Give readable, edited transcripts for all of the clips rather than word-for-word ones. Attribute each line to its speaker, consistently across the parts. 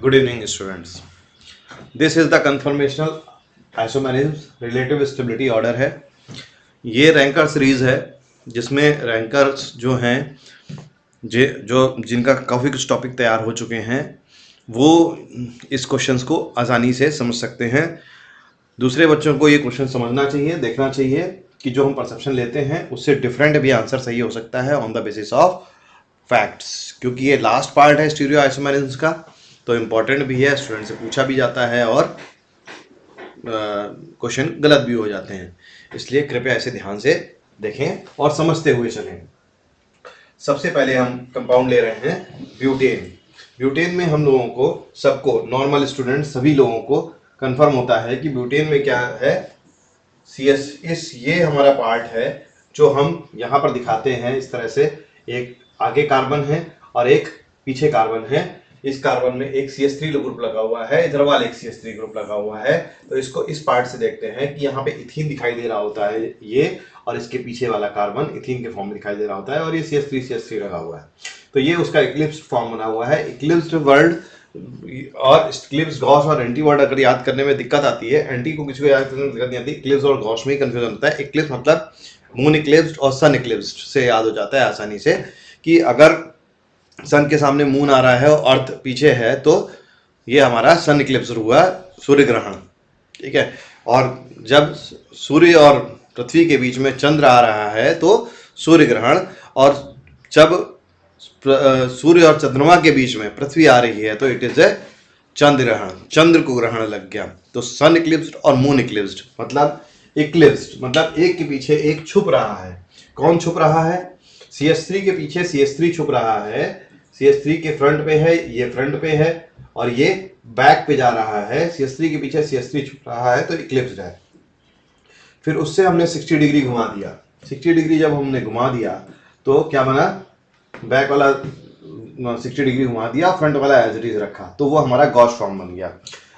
Speaker 1: Good evening, students. This is the conformational isomerism relative stability order है. ये ranker series है जिसमें rankers जो हैं जो जिनका काफ़ी कुछ टॉपिक तैयार हो चुके हैं वो इस क्वेश्चंस को आसानी से समझ सकते हैं. दूसरे बच्चों को ये क्वेश्चन समझना चाहिए, देखना चाहिए कि जो हम परसेप्शन लेते हैं उससे डिफरेंट भी आंसर सही हो सकता है on the basis of facts, क्योंकि ये लास्ट पार्ट है स्टीरियो आइसोमेरिज्म का, तो इम्पोर्टेंट भी है, स्टूडेंट से पूछा भी जाता है और क्वेश्चन गलत भी हो जाते हैं. इसलिए कृपया ऐसे ध्यान से देखें और समझते हुए चलें. सबसे पहले हम कंपाउंड ले रहे हैं ब्यूटेन. ब्यूटेन में हम लोगों को सबको, नॉर्मल स्टूडेंट सभी लोगों को कंफर्म होता है कि ब्यूटेन में क्या है. ये हमारा पार्ट है जो हम यहाँ पर दिखाते हैं इस तरह से. एक आगे कार्बन है और एक पीछे कार्बन है. इस कार्बन में एक CH3 ग्रुप लगा हुआ है, इधर वाले एक CH3 ग्रुप लगा हुआ है. तो इसको इस पार्ट से देखते हैं कि यहाँ पे इथीन दिखाई दे रहा होता है ये, और इसके पीछे वाला कार्बन इथीन के फॉर्म में दिखाई दे रहा होता है, और ये CH3 लगा हुआ है. तो ये उसका इक्लिप्स फॉर्म बना हुआ है. इक्लिप्स वर्ड और इक्लिप्स, गॉस और एंटी वर्ड अगर याद करने में दिक्कत आती है, एंटी को किसी को याद करने में दिक्कत नहीं आती, इक्लिप्स और गॉस में ही कंफ्यूजन होता है. इक्लिप्स मतलब मून इक्लिप्स्ड और सन इक्लिप्स्ड से याद हो जाता है आसानी से कि अगर सन के सामने मून आ रहा है और अर्थ पीछे है तो ये हमारा सन इक्लिप्स हुआ, सूर्य ग्रहण. ठीक है. और जब सूर्य और पृथ्वी के बीच में चंद्र आ रहा है तो सूर्य ग्रहण, और जब सूर्य और चंद्रमा के बीच में पृथ्वी आ रही है तो इट इज ए चंद्र ग्रहण. चंद्र को ग्रहण लग गया. तो सन इक्लिप्स्ड और मून इक्लिप्स्ड मतलब इक्लिप्स्ड मतलब एक के पीछे एक छुप रहा है. कौन छुप रहा है? CH3 के पीछे CH3 छुप रहा है. CH3 के फ्रंट पे है, ये फ्रंट पे है, और ये बैक पे जा रहा है. CH3 के पीछे CH3 छुप रहा है तो इक्लिप्स्ड है. फिर उससे हमने 60 डिग्री घुमा दिया. 60 डिग्री जब हमने घुमा दिया तो क्या बना? बैक वाला 60 डिग्री घुमा दिया, फ्रंट वाला एज इट इज रखा, तो वो हमारा गॉस फॉर्म बन गया.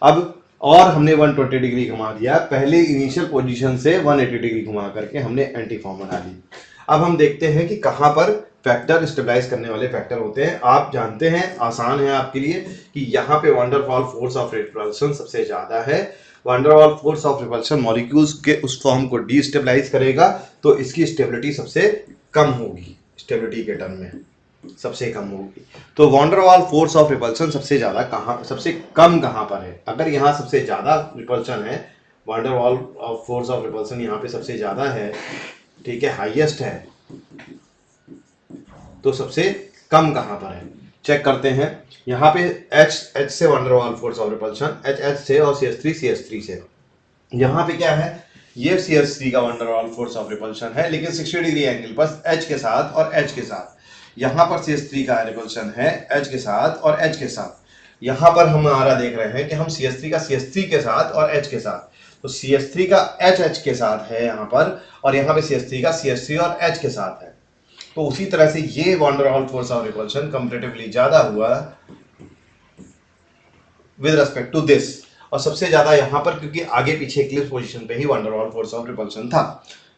Speaker 1: अब और हमने 120 डिग्री घुमा दिया. पहले इनिशियल पोजीशन से 180 डिग्री घुमा करके हमने एंटी फॉर्म बना ली. अब हम देखते हैं कि कहाँ पर फैक्टर स्टेबलाइज करने वाले फैक्टर होते हैं. आप जानते हैं, आसान है आपके लिए, कि यहाँ पे van der Waals force of repulsion सबसे ज्यादा है. Wonder Waals force of repulsion molecules के उस फॉर्म को डीस्टेबलाइज करेगा, तो इसकी स्टेबिलिटी सबसे कम होगी. स्टेबिलिटी के टर्म में सबसे कम होगी. तो wonder Waals force of repulsion सबसे ज्यादा कहाँ, सबसे कम कहाँ पर है? अगर यहाँ सबसे ज्यादा रिपल्शन है, wonder wall of force of repulsion यहाँ पे सबसे ज्यादा है, ठीक है, हाईएस्ट है, तो सबसे कम कहां पर है? चेक करते हैं. यहाँ पे H से wonder Waals force of repulsion, H से, और CH3 से. यहाँ पे क्या है? ये CH3 का wonder Waals force of repulsion है, लेकिन 60 डिग्री एंगल पर H के साथ और H के साथ. यहाँ पर CH3 का रिपल्शन है H के साथ और H के साथ. यहाँ पर हम हमारा देख रहे हैं कि हम CH3 का CH3 के साथ और H के साथ, तो CH3 का H के साथ है यहाँ पर, और यहाँ पे CH3 का CH3 और H के साथ है. तो उसी तरह से ये wonder Waals force of repulsion comparatively ज्यादा हुआ विद रिस्पेक्ट टू दिस, और सबसे ज्यादा यहाँ पर, क्योंकि आगे पीछे इक्लिप्स पोजीशन पे ही van der Waals force of repulsion था.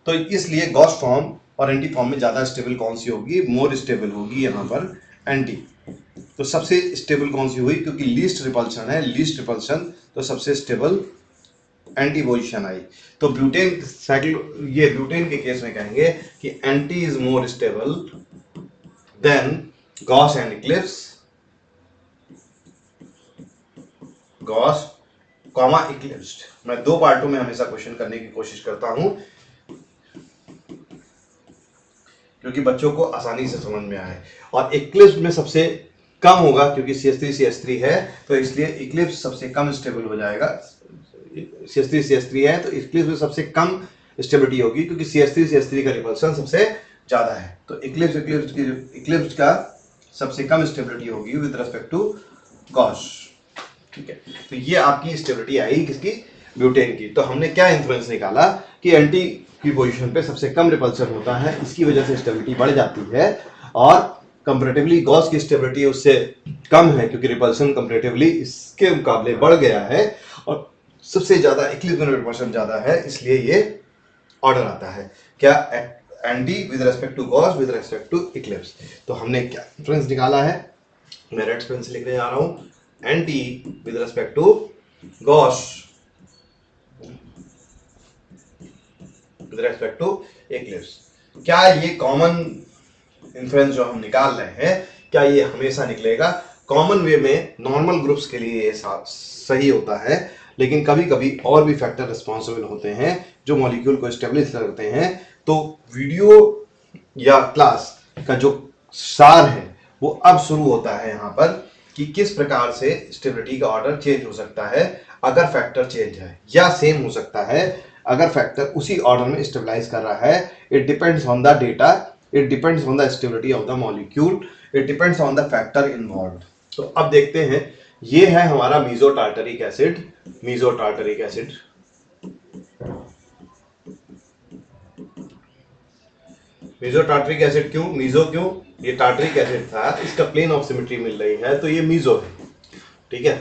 Speaker 1: तो इसलिए गॉस फॉर्म और एंटी फॉर्म में ज्यादा स्टेबल कौन सी होगी? मोर स्टेबल होगी यहाँ पर एंटी. तो सबसे स्टेबल कौन सी हुई? क्योंकि लीस्ट रिपल्शन है, लीस्ट रिपल्शन, तो सबसे स्टेबल एंटी पोजीशन आई. तो ब्यूटेन साइक्लो, ये ब्यूटेन के केस में कहेंगे कि anti is more stable then Gauss and Eclipse, Gauss comma eclipsed. मैं दो पार्टों में हमेशा क्वेश्चन करने की कोशिश करता हूं क्योंकि बच्चों को आसानी से समझ में आए. और इक्लिप्स में सबसे कम होगा क्योंकि CH3 है, तो इसलिए इक्लिप्स सबसे कम स्टेबल हो जाएगा. CH3 है तो इक्लिप्स में सबसे कम स्टेबिलिटी होगी क्योंकि CH3 का रिपल्शन सबसे ज्यादा है. तो इक्लिप्स का सबसे कम स्टेबिलिटी होगी विद रिस्पेक्ट टू गॉस. ठीक है. तो ये आपकी स्टेबिलिटी आई किसकी? ब्यूटेन की. तो हमने क्या इंफ्लुएंस निकाला कि एंटी की पोजीशन पे सबसे कम रिपल्शन होता है, इसकी वजह से स्टेबिलिटी बढ़ जाती है, और कंपैरेटिवली गॉस की स्टेबिलिटी उससे कम है क्योंकि रिपल्शन कंपैरेटिवली इसके मुकाबले बढ़ गया है, और सबसे ज्यादा इक्लिप्स में रिपल्शन ज्यादा है, इसलिए ये ऑर्डर आता है. क्या? Anti with respect to gauche with respect to eclipse. तो हमने क्या इंफ्लुएंस निकाला है? मैं रेड पेन से लिखने जा रहा हूं. Anti with respect to gauche with respect to eclipse. क्या ये कॉमन इन्फ्रेंस जो हम निकाल रहे हैं, क्या ये हमेशा निकलेगा? कॉमन वे में नॉर्मल ग्रुप्स के लिए ये सही होता है, लेकिन कभी कभी और भी फैक्टर रिस्पॉन्सिबल होते हैं जो मॉलिक्यूल को स्टेबलिश करते हैं। तो वीडियो या क्लास का जो सार है वो अब शुरू होता है यहाँ पर कि किस प्रकार से स्टेबिलिटी का ऑर्डर चेंज हो सकता है अगर फैक्टर चेंज है, या सेम हो सकता है अगर फैक्टर उसी ऑर्डर में स्टेबलाइज कर रहा है। It depends on the data, it depends on the stability of the molecule, it depends on the factor involved. तो अब देखते हैं, ये है हमारा meso tartaric acid. Meso tartaric acid meso tartaric acid क्यों मीजो क्यों? ये टार्टरिक एसिड था, इसका प्लेन ऑफ सिमेट्री मिल रही है तो ये मीजो है। ठीक है,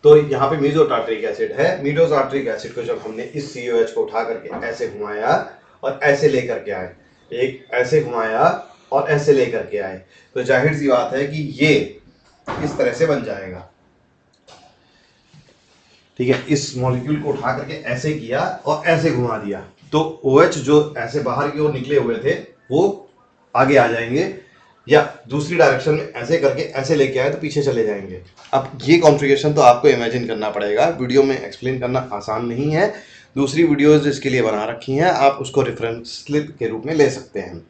Speaker 1: तो यहाँ पे मीजो टार्टरिक एसिड है। मीजो टार्टरिक एसिड को जब हमने इस COH को उठा करके ऐसे घुमाया और ऐसे लेकर के आए, एक ऐसे घुमाया और ऐसे लेकर के आए, तो जाहिर सी बात है कि ये इस तरह से बन जाएगा। ठीक है, इस मॉलिक्यूल को उठा करके ऐसे किया और ऐसे घुमा दिया, तो OH जो ऐसे बाहर की ओर निकले हुए थे वो आगे आ जाएंगे, या दूसरी डायरेक्शन में ऐसे करके ऐसे लेके आए तो पीछे चले जाएंगे। अब ये कॉन्फ़िगरेशन तो आपको इमेजिन करना पड़ेगा, वीडियो में एक्सप्लेन करना आसान नहीं है। दूसरी वीडियोज इसके लिए बना रखी हैं, आप उसको रेफरेंस स्लिप के रूप में ले सकते हैं।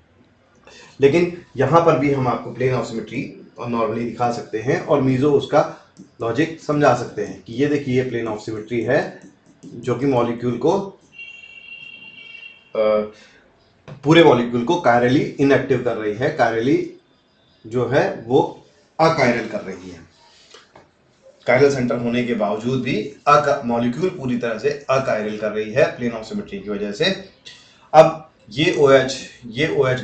Speaker 1: लेकिन यहाँ पर भी हम आपको प्लेन ऑफ सिमेट्री और नॉर्मली दिखा सकते हैं और मीजो उसका लॉजिक समझा सकते हैं कि ये देखिए ये प्लेन ऑफ सिमेट्री है जो कि मॉलिक्यूल को पूरे मॉलिक्यूल को कायरली इनएक्टिव कर रही है, कायरली जो है वो अकायरल कर रही है। कायरल सेंटर होने के बावजूद भी मॉलिक्यूल पूरी तरह से अकायरल कर रही है प्लेन ऑफ सिमेट्री की वजह से। अब ये OH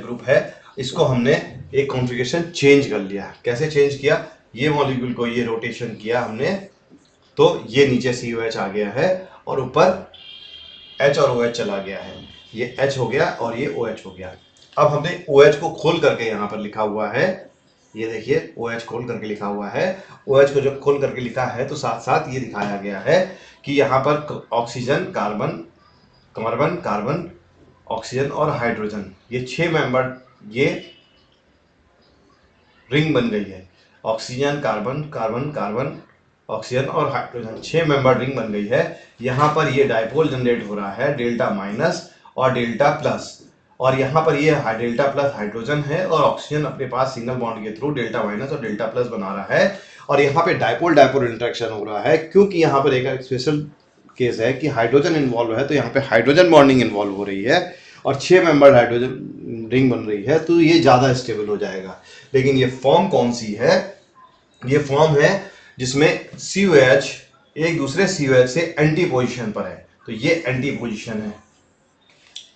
Speaker 1: ग्रुप है, इसको हमने एक कॉन्फ़िगरेशन चेंज कर लिया। कैसे चेंज किया? ये मॉलिक्यूल को ये रोटेशन किया हमने, तो ये नीचे COH आ गया है और ऊपर H और OH चला गया है। ये H हो गया और ये OH हो गया। अब हमने OH को खोल करके यहाँ पर लिखा हुआ है, ये देखिए OH खोल करके लिखा हुआ है। OH को जब खोल करके लिखा है तो साथ साथ ये दिखाया गया है कि यहाँ पर ऑक्सीजन, कार्बन, ऑक्सीजन और हाइड्रोजन, ये 6 मेंबर, ये रिंग बन गई है। ऑक्सीजन, कार्बन, ऑक्सीजन और हाइड्रोजन 6 मेंबर रिंग बन गई है। यहाँ पर ये डायपोल जनरेट हो रहा है, डेल्टा माइनस और डेल्टा प्लस, और यहाँ पर ये डेल्टा प्लस हाइड्रोजन है और ऑक्सीजन अपने पास सिंगल बॉन्ड के थ्रू डेल्टा माइनस और डेल्टा प्लस बना रहा है। और यहाँ पे डायपोल इंटरेक्शन हो रहा है, क्योंकि यहाँ पर एक स्पेशल केस है कि हाइड्रोजन इन्वॉल्व है, तो यहाँ पे हाइड्रोजन बॉन्डिंग इन्वॉल्व हो रही है और 6 मेंबर हाइड्रोजन रिंग बन रही है, तो ये ज़्यादा स्टेबल हो जाएगा। लेकिन ये फॉर्म कौन सी है? ये फॉर्म है जिसमें COH एक दूसरे COH से एंटी पोजिशन पर है, तो ये एंटी पोजिशन है।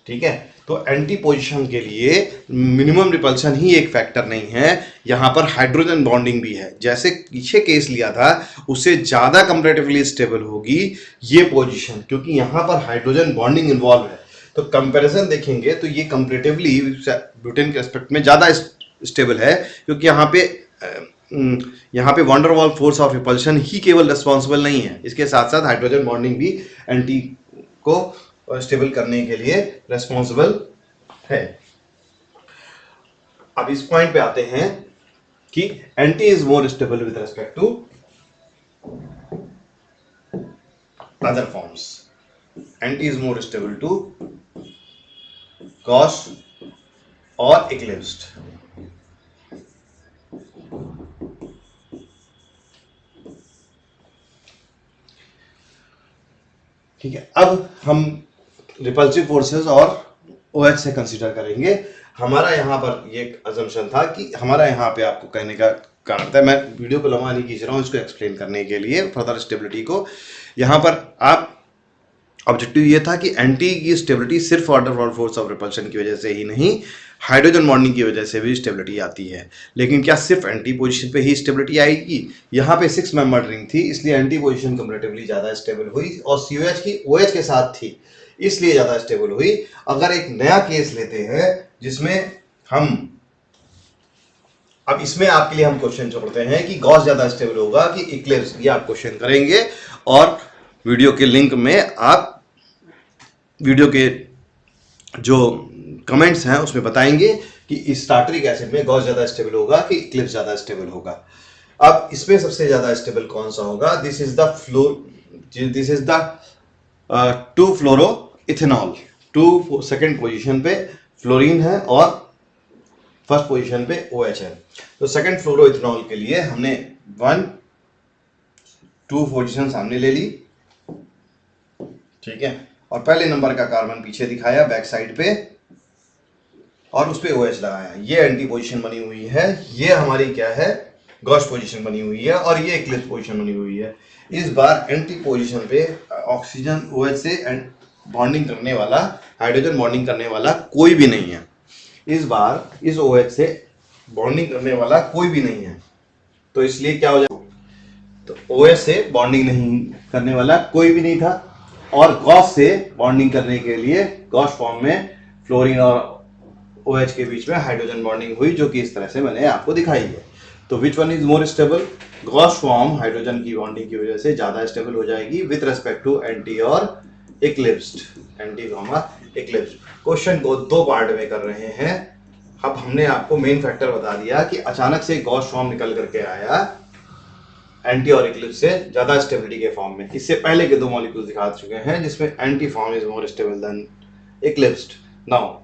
Speaker 1: ठीक है, तो एंटी पोजिशन के लिए मिनिमम रिपल्शन ही एक फैक्टर नहीं है, यहाँ पर हाइड्रोजन बॉन्डिंग भी है। जैसे पीछे केस लिया था उससे ज़्यादा कंपैरेटिवली स्टेबल होगी ये पोजिशन, क्योंकि यहाँ पर हाइड्रोजन बॉन्डिंग इन्वॉल्व है। तो कंपैरिजन देखेंगे तो ये कंपैरेटिवली ब्यूटेन के एस्पेक्ट में ज़्यादा स्टेबल है, क्योंकि यहाँ पे van der Waals force of repulsion ही केवल रिस्पॉन्सिबल नहीं है, इसके साथ साथ हाइड्रोजन बॉन्डिंग भी एंटी को स्टेबल करने के लिए रिस्पॉन्सिबल है। अब इस पॉइंट पे आते हैं कि anti is more stable with respect to other forms. Anti is more stable to gauche और इक्लिप्स्ड। ठीक है, अब हम रिपल्सिव फोर्सेस और OH से कंसीडर करेंगे। हमारा यहाँ पर ये अजम्पशन था कि हमारा यहाँ पे आपको कहने का कारण था, मैं वीडियो को लंबा नहीं खींच रहा हूँ इसको एक्सप्लेन करने के लिए फर्दर स्टेबिलिटी को। यहाँ पर आप ऑब्जेक्टिव ये था कि एंटी की स्टेबिलिटी सिर्फ wonder Waals force of repulsion की वजह से ही नहीं, हाइड्रोजन बॉन्डिंग की वजह से भी स्टेबिलिटी आती है। लेकिन क्या सिर्फ एंटी पोजीशन पे ही स्टेबिलिटी आएगी? यहाँ पे 6 मेंबर रिंग थी, इसलिए एंटी पोजीशन कंपैरेटिवली ज़्यादा स्टेबल हुई और COH की OH के साथ थी, इसलिए ज़्यादा स्टेबल हुई। अगर एक नया केस लेते हैं जिसमें हम अब इसमें आपके लिए हम क्वेश्चन छोड़ते हैं कि गॉस ज्यादा स्टेबल होगा कि इक्लिप्स, ये आप क्वेश्चन करेंगे और वीडियो के लिंक में आप वीडियो के जो कमेंट्स हैं उसमें बताएंगे कि इस टार्टरिक एसिड में गॉस ज्यादा स्टेबल होगा कि इक्लिप्स ज्यादा स्टेबल होगा। अब इसमें सबसे ज्यादा स्टेबल कौन सा होगा? This is the 2 fluoro ethanol. 2 second position पे फ्लोरीन है और फर्स्ट पोजीशन पे OH है। तो सेकेंड फ्लोरो इथेनॉल के लिए हमने 2 पोजीशन सामने ले ली, ठीक है, और पहले नंबर का कार्बन पीछे दिखाया बैक साइड पे और उस पे OH लगाया। ये एंटी पोजीशन बनी हुई है, ये हमारी क्या है, गॉस पोजीशन बनी हुई है और ये इक्लिप्स पोजीशन बनी हुई है। इस बार एंटी पोजीशन पे ऑक्सीजन OH से बॉन्डिंग करने वाला, हाइड्रोजन बॉन्डिंग करने वाला कोई भी नहीं है। इस बार इस OH से बॉन्डिंग करने वाला कोई भी नहीं है, तो इसलिए क्या हो जाए, तो OH से बॉन्डिंग नहीं करने वाला कोई भी नहीं था और गॉस से बॉन्डिंग करने के लिए गॉस फॉर्म में फ्लोरीन और OH के बीच में हाइड्रोजन बॉन्डिंग हुई, जो कि इस तरह से मैंने आपको दिखाई है। तो which one is more stable? Gauss form hydrogen की बॉन्डिंग की वजह से ज्यादा स्टेबल हो जाएगी विथ रेस्पेक्ट टू एंटी और इक्लिप्स्ड, एंटी इक्लिप्स्ड। क्वेश्चन को 2 पार्ट में कर रहे हैं। अब हमने आपको मेन फैक्टर बता दिया कि अचानक से गॉस फॉर्म निकल करके आया एंटी और इक्लिप्स से ज्यादा स्टेबिलिटी के फॉर्म में। इससे पहले के 2 मॉलिक्यूल्स दिखा चुके हैं जिसमें anti form is more stable than eclipsed. Now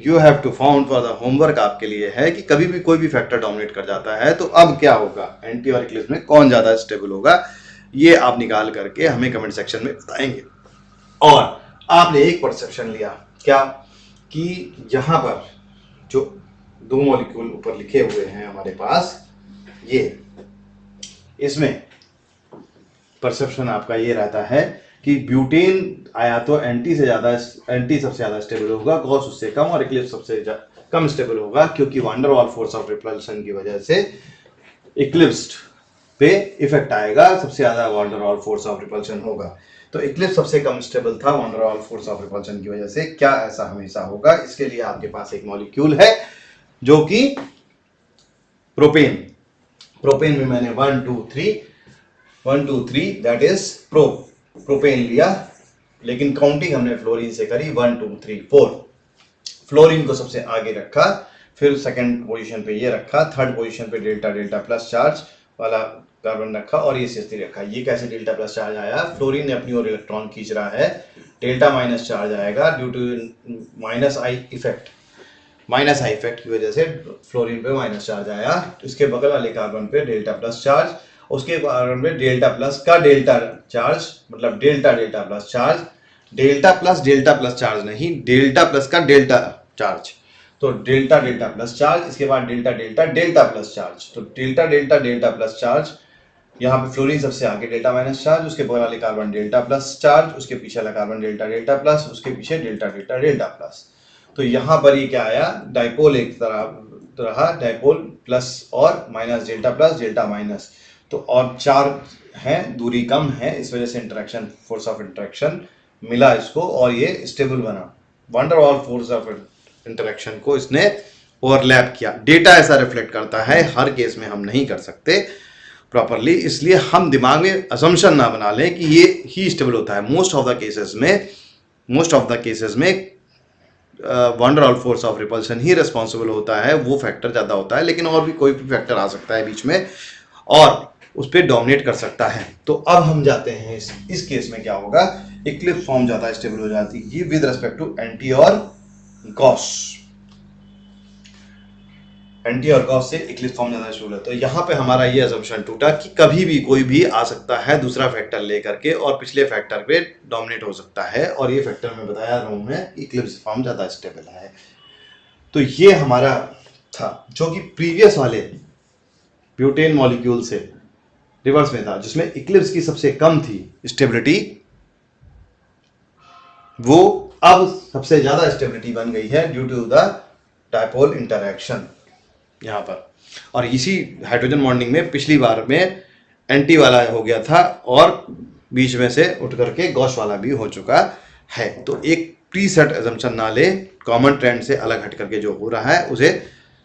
Speaker 1: you have to found for the homework आपके लिए है कि कभी भी कोई भी फैक्टर डोमिनेट कर जाता है तो अब क्या होगा, एंटी और इक्लिप्स में कौन ज्यादा स्टेबल होगा, ये आप निकाल करके हमें कमेंट सेक्शन में बताएंगे। और आपने एक परसेप्शन लिया क्या कि यहां पर जो 2 मॉलिक्यूल ऊपर लिखे हुए हैं हमारे पास, ये इसमें परसेप्शन आपका ये रहता है कि ब्यूटेन आया तो एंटी सबसे ज्यादा स्टेबल होगा, गॉस उससे कम और इक्लिप्स सबसे कम स्टेबल होगा, क्योंकि van der Waals force of repulsion की वजह से इक्लिप्स पे इफेक्ट आएगा, सबसे ज्यादा van der Waals force of repulsion होगा। तो इक्लिप्स सबसे कम स्टेबल था van der Waals force of repulsion की वजह से। क्या ऐसा हमेशा होगा? इसके लिए आपके पास एक मॉलिक्यूल है जो कि प्रोपेन। प्रोपेन में मैंने 1 2 3 दैट इज प्रोपेन लिया, लेकिन काउंटिंग हमने फ्लोरीन से करी 1 2 3 4। फ्लोरीन को सबसे आगे रखा, फिर सेकंड पोजीशन पे ये रखा, थर्ड पोजीशन पे डेल्टा डेल्टा प्लस चार्ज वाला कार्बन रखा और ये CH3 रखा। ये कैसे डेल्टा प्लस चार्ज आया? फ्लोरीन ने अपनी ओर इलेक्ट्रॉन खींच रहा है, डेल्टा माइनस चार्ज आएगा due to minus I effect की वजह से फ्लोरीन पे माइनस चार्ज आया। इसके बगल वाले कार्बन पे डेल्टा प्लस चार्ज, उसके कार्बन पे डेल्टा प्लस का डेल्टा चार्ज, मतलब delta delta plus charge, delta plus charge नहीं, डेल्टा प्लस का डेल्टा चार्ज। तो डेल्टा डेल्टा प्लस चार्ज, इसके बाद delta delta delta plus charge. तो delta delta delta plus charge, यहाँ पे फ्लोरीन सबसे आगे डेल्टा माइनस चार्ज, उसके बगल वाले कार्बन डेल्टा प्लस चार्ज, उसके पीछे वाला कार्बन डेल्टा डेल्टा प्लस, उसके पीछे डेल्टा डेल्टा डेल्टा प्लस। तो यहाँ पर ये क्या आया, डाइपोल एक तरह रहा, डाइपोल प्लस और minus delta plus delta minus. तो और 4 है, दूरी कम है, इस वजह से इंटरेक्शन, फोर्स ऑफ इंटरेक्शन मिला इसको और ये स्टेबल बना। Van der Waals force of interaction को इसने ओवरलैप किया। डेटा ऐसा रिफ्लेक्ट करता है, हर केस में हम नहीं कर सकते प्रॉपरली, इसलिए हम दिमाग में असम्पशन ना बना लें कि ये ही स्टेबल होता है। मोस्ट ऑफ द केसेस में van der Waals force of repulsion ही रिस्पॉन्सिबल होता है, वो फैक्टर ज़्यादा होता है, लेकिन और भी कोई भी फैक्टर आ सकता है बीच में और उस पर डोमिनेट कर सकता है। तो अब हम जाते हैं इस केस में क्या होगा, इक्लिप्स फॉर्म ज़्यादा स्टेबल हो जाती है विद रिस्पेक्ट टू एंटी और गॉस। एंटी और गॉस से इक्लिप्स फॉर्म ज्यादा स्टेबल है। तो यहाँ पे हमारा ये असम्पशन टूटा कि कभी भी कोई भी आ सकता है दूसरा फैक्टर लेकर के और पिछले फैक्टर पे डोमिनेट हो सकता है, और ये फैक्टर मैं बताया रहा हूँ मैं, इक्लिप्स फॉर्म ज्यादा स्टेबल है। तो ये हमारा था जो कि प्रीवियस वाले ब्यूटेन मॉलिक्यूल से रिवर्स में था, जिसमें इक्लिप्स की सबसे कम थी स्टेबिलिटी, वो अब सबसे ज्यादा स्टेबिलिटी बन गई है due to the dipole interaction यहाँ पर। और इसी हाइड्रोजन बॉन्डिंग में पिछली बार में एंटी वाला हो गया था और बीच में से उठ करके गॉस वाला भी हो चुका है। तो एक प्री सेट असम्पशन ना ले, कॉमन ट्रेंड से अलग हट करके जो हो रहा है उसे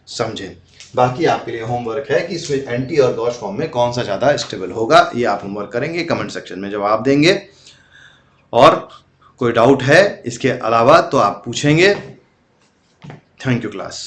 Speaker 1: समझें। बाकी आपके लिए होमवर्क है कि इसमें एंटी और गॉश फॉर्म में कौन सा ज़्यादा स्टेबल होगा, ये आप होमवर्क करेंगे, कमेंट सेक्शन में जवाब देंगे। और कोई डाउट है इसके अलावा तो आप पूछेंगे। Thank you class.